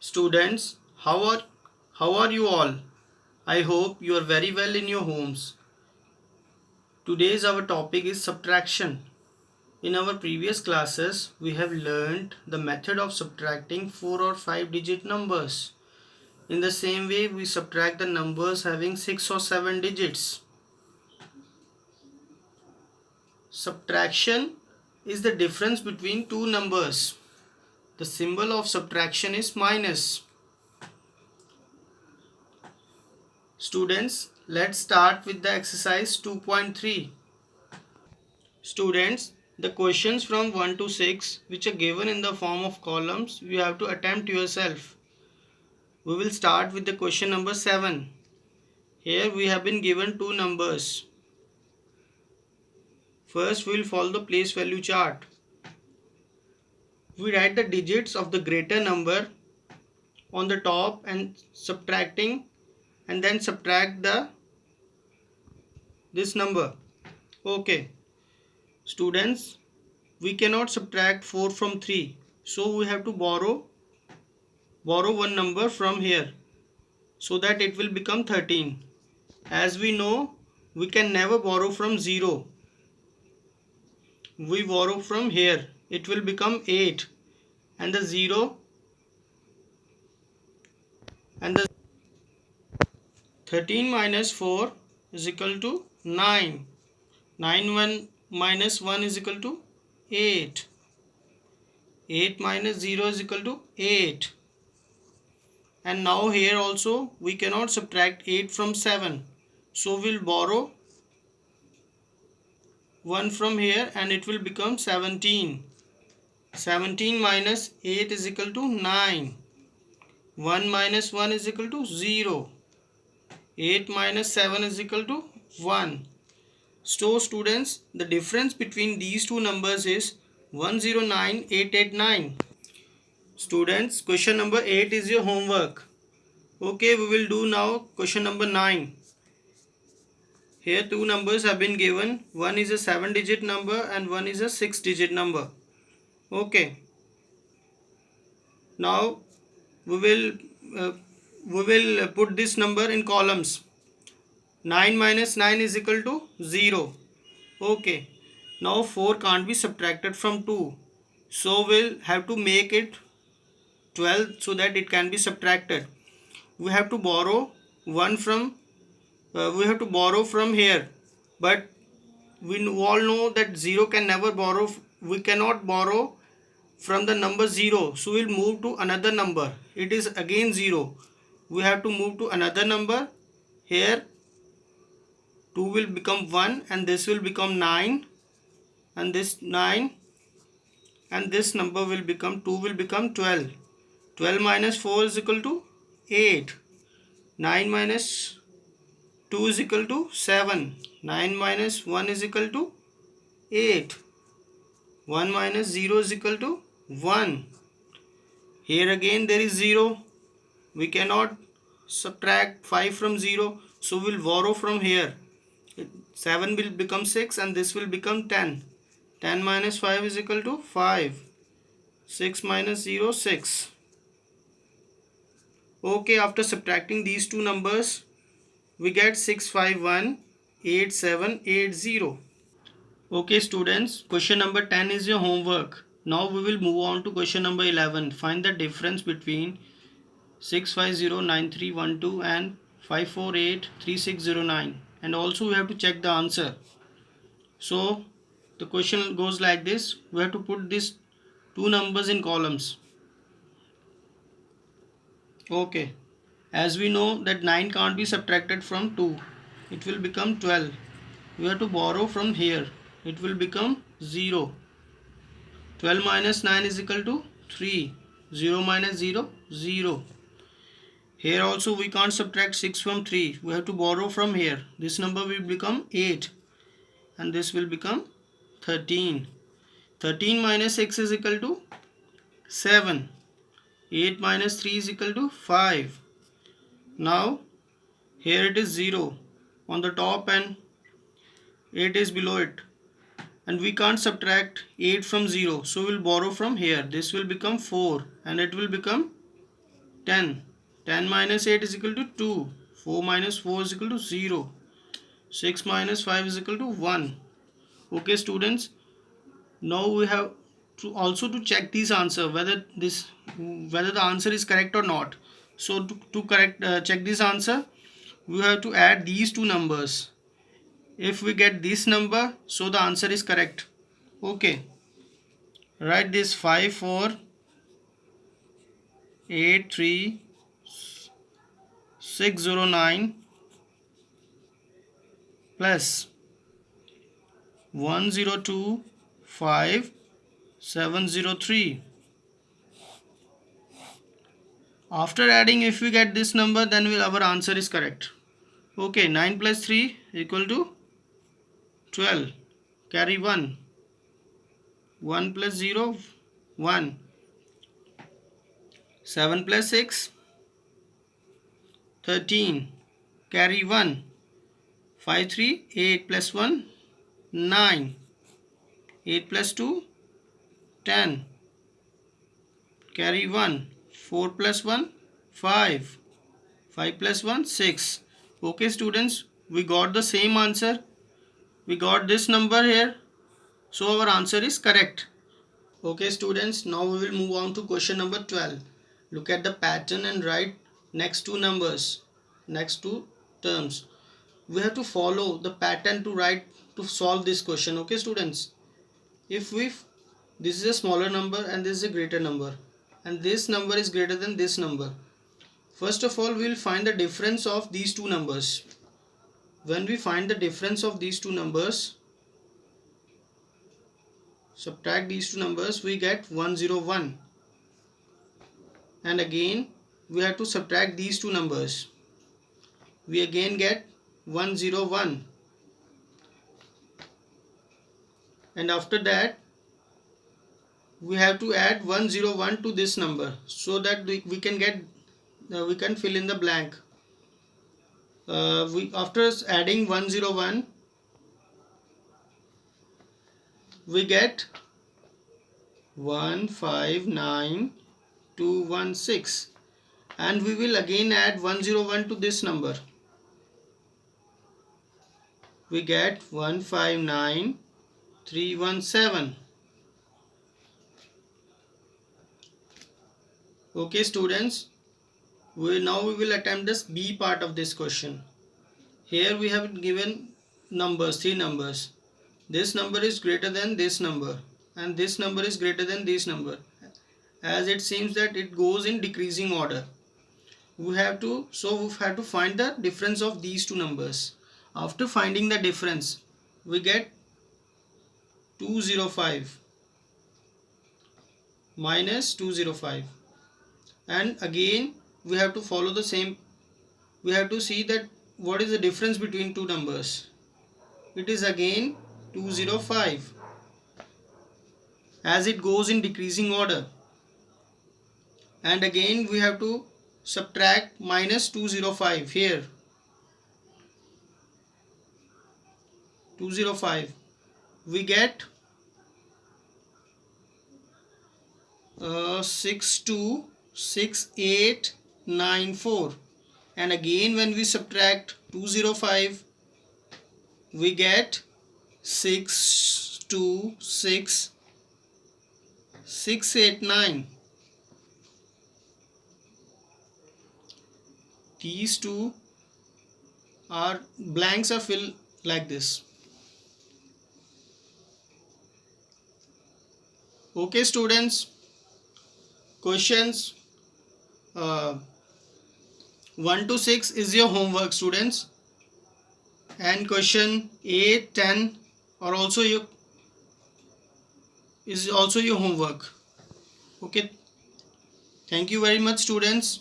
Students, how are you all? I hope you are very well in your homes. Today's our topic is subtraction. In our previous classes, we have learned the method of subtracting 4 or 5 digit numbers. In the same way, we subtract the numbers having 6 or 7 digits. Subtraction is the difference between two numbers. The symbol of subtraction is minus. Students, let's start with the exercise 2.3. Students, the questions from 1 to 6 which are given in the form of columns, you have to attempt yourself. We will start with the question number 7. Here we have been given two numbers. First we will follow the place value chart. We write the digits of the greater number on the top and then subtract this number. Okay. Students, we cannot subtract 4 from 3. So we have to borrow one number from here so that it will become 13. As we know, we can never borrow from 0. We borrow from here. It will become 8 and the 0 and the 13 minus 4 is equal to 9. 1 minus 1 is equal to 8. 8 minus 0 is equal to 8. And now here also we cannot subtract 8 from 7. So we'll borrow 1 from here and it will become 17. 17 minus 8 is equal to 9. 1 minus 1 is equal to 0. 8 minus 7 is equal to 1. So students, the difference between these two numbers is 109889. Students, question number 8 is your homework. Okay, we will do now question number 9. Here two numbers have been given. One is a 7-digit number and one is a 6-digit number. Okay. Now we will put this number in columns. 9 minus 9 is equal to 0. Okay. Now 4 can't be subtracted from 2. So we'll have to make it 12 so that it can be subtracted. We have to borrow from here, but we all know that 0 can never borrow. We cannot borrow from the number 0, so we'll move to another number. It is again 0. We have to move to another number. Here 2 will become 1 and this will become 9 and this 9 and this number will become 2 will become 12. 12 minus 4 is equal to 8. 9 minus 2 is equal to 7. 9 minus 1 is equal to 8. 1 minus 0 is equal to 1. Here again there is 0. We cannot subtract 5 from 0. So we will borrow from here. 7 will become 6 and this will become 10. 10 minus 5 is equal to 5. 6 minus 0, 6. Okay, after subtracting these two numbers, we get 6518780. Okay students, question number 10 is your homework. Now we will move on to question number 11. Find the difference between 6509312 and 5483609. And also we have to check the answer. So the question goes like this. We have to put these two numbers in columns. Okay. As we know that 9 can't be subtracted from 2. It will become 12. We have to borrow from here. It will become 0. 12 minus 9 is equal to 3. 0 minus 0, 0. Here also we can't subtract 6 from 3. We have to borrow from here. This number will become 8. And this will become 13. 13 minus 6 is equal to 7. 8 minus 3 is equal to 5. Now here it is 0 on the top and 8 is below it. And we can't subtract 8 from 0. So we'll borrow from here. This will become 4 and it will become 10. 10 minus 8 is equal to 2. 4 minus 4 is equal to 0. 6 minus 5 is equal to 1. Okay students, now we have to also to check this answer whether the answer is correct or not. So to correct check this answer, we have to add these two numbers. If we get this number, so the answer is correct. Okay, write this 5483609 plus 1025,703. After adding, if we get this number, then our answer is correct. Okay, 9 plus 3 equal to 12. Carry 1. 1 plus 0, 1. 7 plus 6, 13. Carry 1. 5, 3, 8 plus 1, 9. 8 plus 2, 10. Carry 1. 4 plus 1, 5. 5 plus 1, 6. Okay students, we got the same answer. We got this number here. So our answer is correct. Okay students, now we will move on to question number 12. Look at the pattern and write next two numbers, next two terms. We have to follow the pattern to solve this question. Okay students, this is a smaller number and this is a greater number, and this number is greater than this number. First of all, we will find the difference of these two numbers. When we find the difference of these two numbers, subtract these two numbers, we get 101. And again, we have to subtract these two numbers. We again get 101. And after that, we have to add 101 to this number so that we can fill in the blank. After adding 101, we get 159216, and we will again add 101 to this number. We get 159317. Okay students, we will attempt this B part of this question. Here we have given numbers, three numbers. This number is greater than this number, and this number is greater than this number, as it seems that it goes in decreasing order. We have to find the difference of these two numbers. After finding the difference, we get 205 minus 205, and again we have to follow the same. We have to see that what is the difference between two numbers. It is again 205, as it goes in decreasing order. And again we have to subtract minus 205 here. 205, we get 626894, and again when we subtract 205, we get 626689. These two are blanks are filled like this. Okay students, questions 1 to 6 is your homework students, and question 8, 10 are also your homework. Okay, thank you very much students.